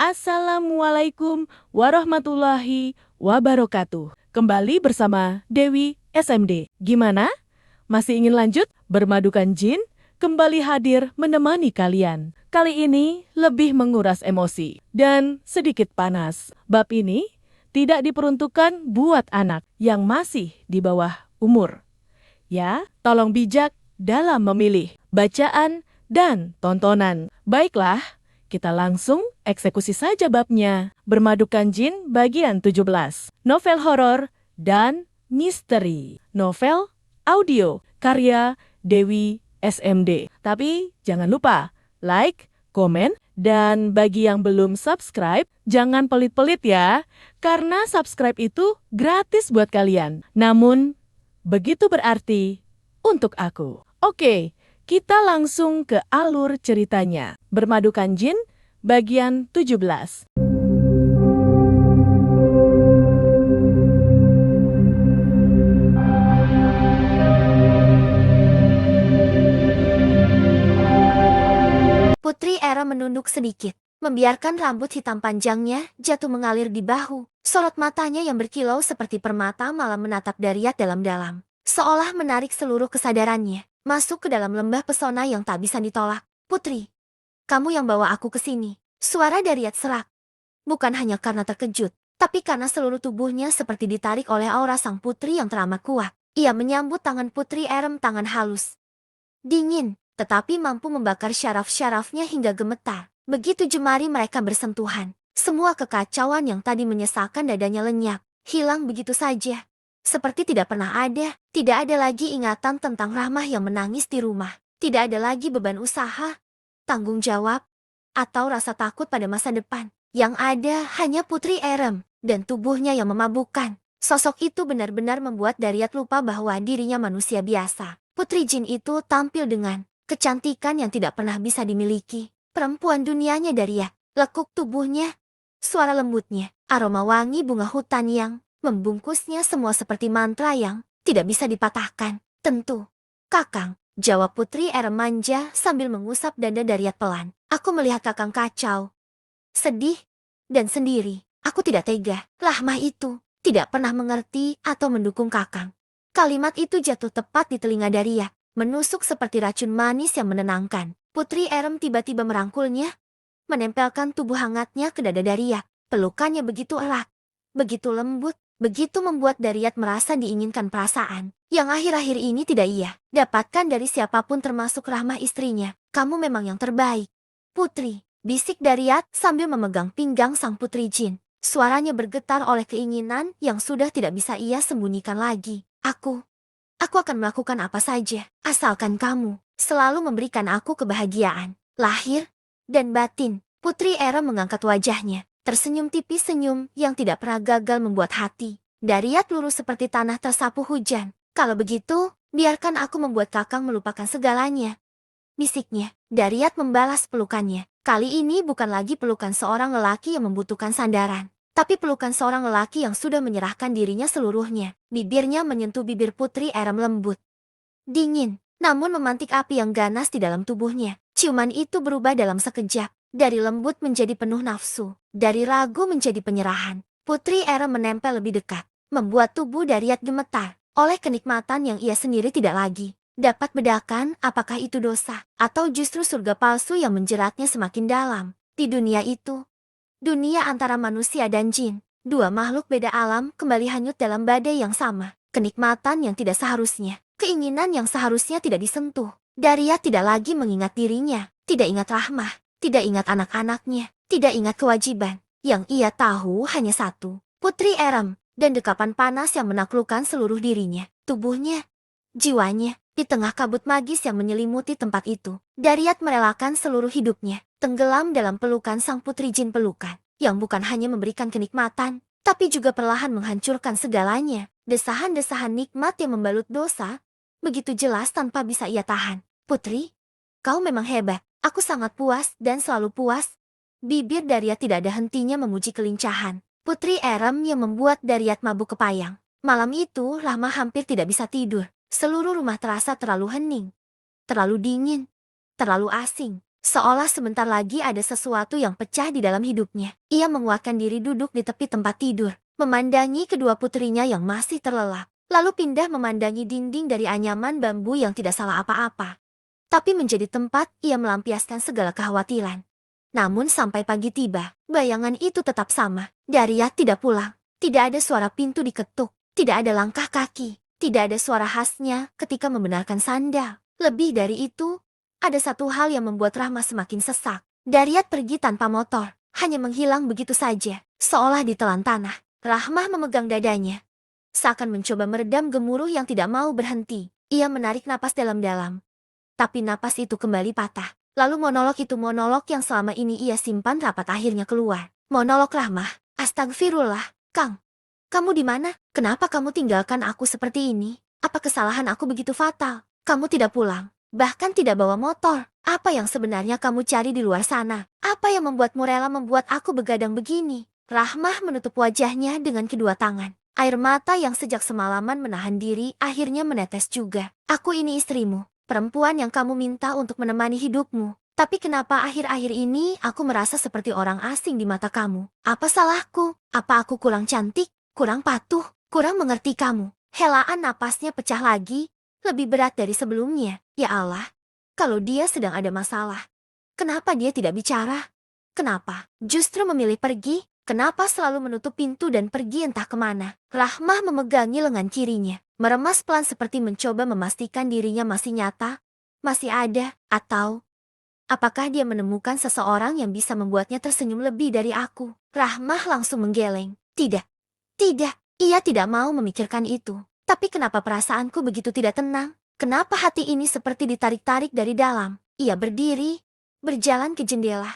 Assalamualaikum warahmatullahi wabarakatuh. Kembali bersama Dewi SMD. Gimana? Masih ingin lanjut? Bermadukan Jin kembali hadir menemani kalian. Kali ini lebih menguras emosi dan sedikit panas. Bab ini tidak diperuntukkan buat anak yang masih di bawah umur. Ya, tolong bijak dalam memilih bacaan dan tontonan. Baiklah, kita langsung eksekusi saja babnya. Bermadukan Jin bagian 17. Novel horor dan misteri. Novel audio karya Dewi SMD. Tapi jangan lupa like, komen, dan bagi yang belum subscribe, jangan pelit-pelit ya. Karena subscribe itu gratis buat kalian. Namun, begitu berarti untuk aku. Oke. Kita langsung ke alur ceritanya. Bermadukan Jin, bagian 17. Putri Era menunduk sedikit, membiarkan rambut hitam panjangnya jatuh mengalir di bahu. Sorot matanya yang berkilau seperti permata malam menatap Dariat dalam-dalam, seolah menarik seluruh kesadarannya masuk ke dalam lembah pesona yang tak bisa ditolak. Putri, kamu yang bawa aku ke sini. Suara Dariat serak. Bukan hanya karena terkejut, tapi karena seluruh tubuhnya seperti ditarik oleh aura sang putri yang teramat kuat. Ia menyambut tangan Putri Erem, tangan halus, dingin, tetapi mampu membakar syaraf-syarafnya hingga gemetar. Begitu jemari mereka bersentuhan, semua kekacauan yang tadi menyesakan dadanya lenyap, hilang begitu saja. Seperti tidak pernah ada. Tidak ada lagi ingatan tentang Rahmah yang menangis di rumah. Tidak ada lagi beban usaha, tanggung jawab, atau rasa takut pada masa depan. Yang ada hanya Putri Erem dan tubuhnya yang memabukkan. Sosok itu benar-benar membuat Dariat lupa bahwa dirinya manusia biasa. Putri Jin itu tampil dengan kecantikan yang tidak pernah bisa dimiliki. Perempuan dunianya Dariat, lekuk tubuhnya, suara lembutnya, aroma wangi bunga hutan yang membungkusnya semua seperti mantra yang tidak bisa dipatahkan. Tentu, Kakang, jawab Putri Erem manja sambil mengusap dada Dariat pelan. Aku melihat Kakang kacau, sedih, dan sendiri. Aku tidak tega. Rahmah itu tidak pernah mengerti atau mendukung Kakang. Kalimat itu jatuh tepat di telinga Dariat, menusuk seperti racun manis yang menenangkan. Putri Erem tiba-tiba merangkulnya, menempelkan tubuh hangatnya ke dada Dariat. Pelukannya begitu erat, begitu lembut, begitu membuat Dariat merasa diinginkan perasaan yang akhir-akhir ini tidak ia dapatkan dari siapapun termasuk Rahmah istrinya. Kamu memang yang terbaik, Putri, bisik Dariat sambil memegang pinggang sang Putri Jin. Suaranya bergetar oleh keinginan yang sudah tidak bisa ia sembunyikan lagi. Aku akan melakukan apa saja, asalkan kamu selalu memberikan aku kebahagiaan, lahir dan batin. Putri Era mengangkat wajahnya, tersenyum tipis, senyum yang tidak pernah gagal membuat hati Dariat lurus seperti tanah tersapu hujan. Kalau begitu, biarkan aku membuat Kakang melupakan segalanya, bisiknya. Dariat membalas pelukannya. Kali ini bukan lagi pelukan seorang lelaki yang membutuhkan sandaran, tapi pelukan seorang lelaki yang sudah menyerahkan dirinya seluruhnya. Bibirnya menyentuh bibir Putri Erem lembut, dingin, namun memantik api yang ganas di dalam tubuhnya. Ciuman itu berubah dalam sekejap, dari lembut menjadi penuh nafsu, dari ragu menjadi penyerahan. Putri Erem menempel lebih dekat, membuat tubuh Dariat gemetar oleh kenikmatan yang ia sendiri tidak lagi dapat bedakan apakah itu dosa atau justru surga palsu yang menjeratnya semakin dalam. Di dunia itu, dunia antara manusia dan jin, dua makhluk beda alam kembali hanyut dalam badai yang sama. Kenikmatan yang tidak seharusnya, keinginan yang seharusnya tidak disentuh. Dariat tidak lagi mengingat dirinya, tidak ingat Rahmah, tidak ingat anak-anaknya, tidak ingat kewajiban. Yang ia tahu hanya satu, Putri Erem, dan dekapan panas yang menaklukkan seluruh dirinya, tubuhnya, jiwanya. Di tengah kabut magis yang menyelimuti tempat itu, Dariat merelakan seluruh hidupnya tenggelam dalam pelukan sang Putri Jin, pelukan yang bukan hanya memberikan kenikmatan, tapi juga perlahan menghancurkan segalanya. Desahan-desahan nikmat yang membalut dosa, begitu jelas tanpa bisa ia tahan. Putri, kau memang hebat. Aku sangat puas dan selalu puas. Bibir Dariat tidak ada hentinya memuji kelincahan Putri Erem yang membuat Dariat mabuk kepayang. Malam itu Rahmah hampir tidak bisa tidur. Seluruh rumah terasa terlalu hening, terlalu dingin, terlalu asing. Seolah sebentar lagi ada sesuatu yang pecah di dalam hidupnya. Ia menguatkan diri duduk di tepi tempat tidur, memandangi kedua putrinya yang masih terlelap. Lalu pindah memandangi dinding dari anyaman bambu yang tidak salah apa-apa. Tapi menjadi tempat ia melampiaskan segala kekhawatiran. Namun sampai pagi tiba, bayangan itu tetap sama. Daryat tidak pulang. Tidak ada suara pintu diketuk. Tidak ada langkah kaki. Tidak ada suara khasnya ketika membenarkan sandal. Lebih dari itu, ada satu hal yang membuat Rahma semakin sesak. Daryat pergi tanpa motor. Hanya menghilang begitu saja. Seolah ditelan tanah. Rahma memegang dadanya. Seakan mencoba meredam gemuruh yang tidak mau berhenti. Ia menarik napas dalam-dalam. Tapi napas itu kembali patah. Lalu monolog yang selama ini ia simpan rapat akhirnya keluar. Monolog Rahmah. Astagfirullah, Kang. Kamu di mana? Kenapa kamu tinggalkan aku seperti ini? Apa kesalahan aku begitu fatal? Kamu tidak pulang, bahkan tidak bawa motor. Apa yang sebenarnya kamu cari di luar sana? Apa yang membuatmu rela membuat aku begadang begini? Rahmah menutup wajahnya dengan kedua tangan. Air mata yang sejak semalaman menahan diri akhirnya menetes juga. Aku ini istrimu. Perempuan yang kamu minta untuk menemani hidupmu. Tapi kenapa akhir-akhir ini aku merasa seperti orang asing di mata kamu? Apa salahku? Apa aku kurang cantik? Kurang patuh? Kurang mengerti kamu? Helaan napasnya pecah lagi, lebih berat dari sebelumnya. Ya Allah, kalau dia sedang ada masalah, kenapa dia tidak bicara? Kenapa justru memilih pergi? Kenapa selalu menutup pintu dan pergi entah kemana? Rahmah memegangi lengan kirinya. Meremas pelan seperti mencoba memastikan dirinya masih nyata, masih ada, atau apakah dia menemukan seseorang yang bisa membuatnya tersenyum lebih dari aku? Rahmah langsung menggeleng. Tidak, ia tidak mau memikirkan itu. Tapi kenapa perasaanku begitu tidak tenang? Kenapa hati ini seperti ditarik-tarik dari dalam? Ia berdiri, berjalan ke jendela,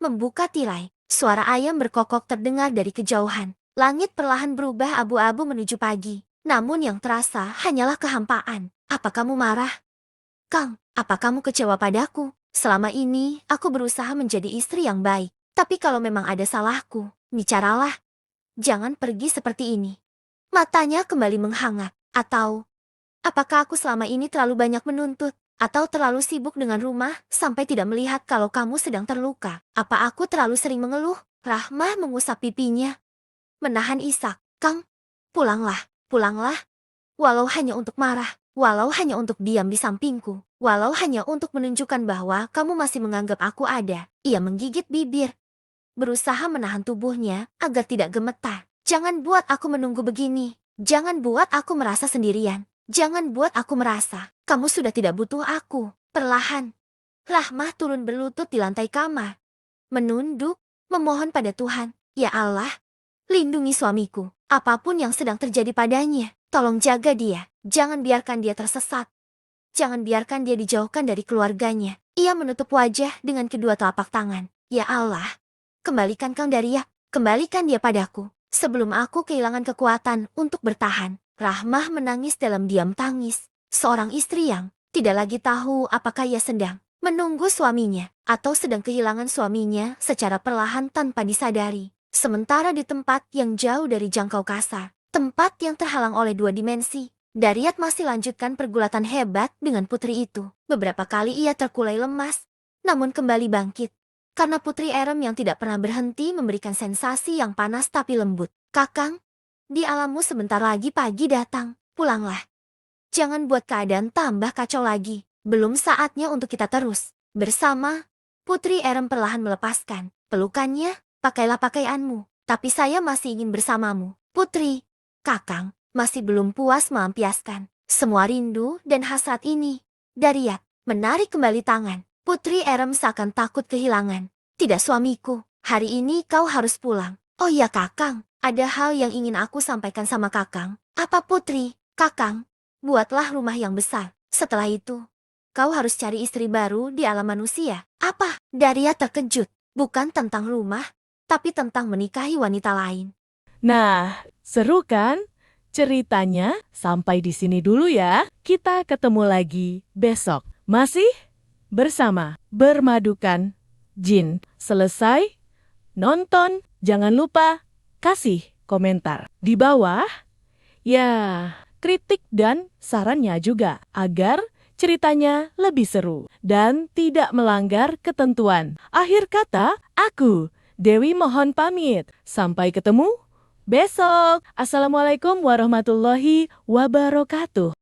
membuka tirai. Suara ayam berkokok terdengar dari kejauhan. Langit perlahan berubah abu-abu menuju pagi. Namun yang terasa hanyalah kehampaan. Apa kamu marah? Kang, apa kamu kecewa padaku? Selama ini, aku berusaha menjadi istri yang baik. Tapi kalau memang ada salahku, bicaralah. Jangan pergi seperti ini. Matanya kembali menghangat. Atau, apakah aku selama ini terlalu banyak menuntut? Atau terlalu sibuk dengan rumah, sampai tidak melihat kalau kamu sedang terluka? Apa aku terlalu sering mengeluh? Rahmah mengusap pipinya, menahan isak. Kang, pulanglah. Walau hanya untuk marah, walau hanya untuk diam di sampingku, walau hanya untuk menunjukkan bahwa kamu masih menganggap aku ada. Ia menggigit bibir, berusaha menahan tubuhnya agar tidak gemetar. Jangan buat aku menunggu begini. Jangan buat aku merasa sendirian. Jangan buat aku merasa kamu sudah tidak butuh aku. Perlahan, Rahmah turun berlutut di lantai kamar, menunduk, memohon pada Tuhan. Ya Allah, lindungi suamiku. Apapun yang sedang terjadi padanya, tolong jaga dia. Jangan biarkan dia tersesat. Jangan biarkan dia dijauhkan dari keluarganya. Ia menutup wajah dengan kedua telapak tangan. Ya Allah, kembalikan Kang Daryat. Kembalikan dia padaku, sebelum aku kehilangan kekuatan untuk bertahan. Rahmah menangis dalam diam tangis. Seorang istri yang tidak lagi tahu apakah ia sedang menunggu suaminya atau sedang kehilangan suaminya secara perlahan tanpa disadari. Sementara di tempat yang jauh dari jangkau kasar, tempat yang terhalang oleh dua dimensi, Daryat masih lanjutkan pergulatan hebat dengan putri itu. Beberapa kali ia terkulai lemas, namun kembali bangkit. Karena putri Erem yang tidak pernah berhenti memberikan sensasi yang panas tapi lembut. Kakang, di alammu sebentar lagi pagi datang. Pulanglah. Jangan buat keadaan tambah kacau lagi. Belum saatnya untuk kita terus bersama. Putri Erem perlahan melepaskan pelukannya. Pakailah pakaianmu. Tapi saya masih ingin bersamamu. Putri, Kakang masih belum puas melampiaskan semua rindu dan hasrat ini. Daryat menarik kembali tangan. Putri Erem seakan takut kehilangan. Tidak suamiku, hari ini kau harus pulang. Oh ya Kakang, ada hal yang ingin aku sampaikan sama Kakang. Apa Putri? Kakang, buatlah rumah yang besar. Setelah itu, kau harus cari istri baru di alam manusia. Apa? Daryat terkejut. Bukan tentang rumah, tapi tentang menikahi wanita lain. Nah, seru kan? Ceritanya sampai di sini dulu ya. Kita ketemu lagi besok. Masih bersama Bermadukan Jin. Selesai? Nonton, jangan lupa kasih komentar di bawah. Ya, kritik dan sarannya juga agar ceritanya lebih seru dan tidak melanggar ketentuan. Akhir kata, aku, Dewi mohon pamit. Sampai ketemu besok. Assalamualaikum warahmatullahi wabarakatuh.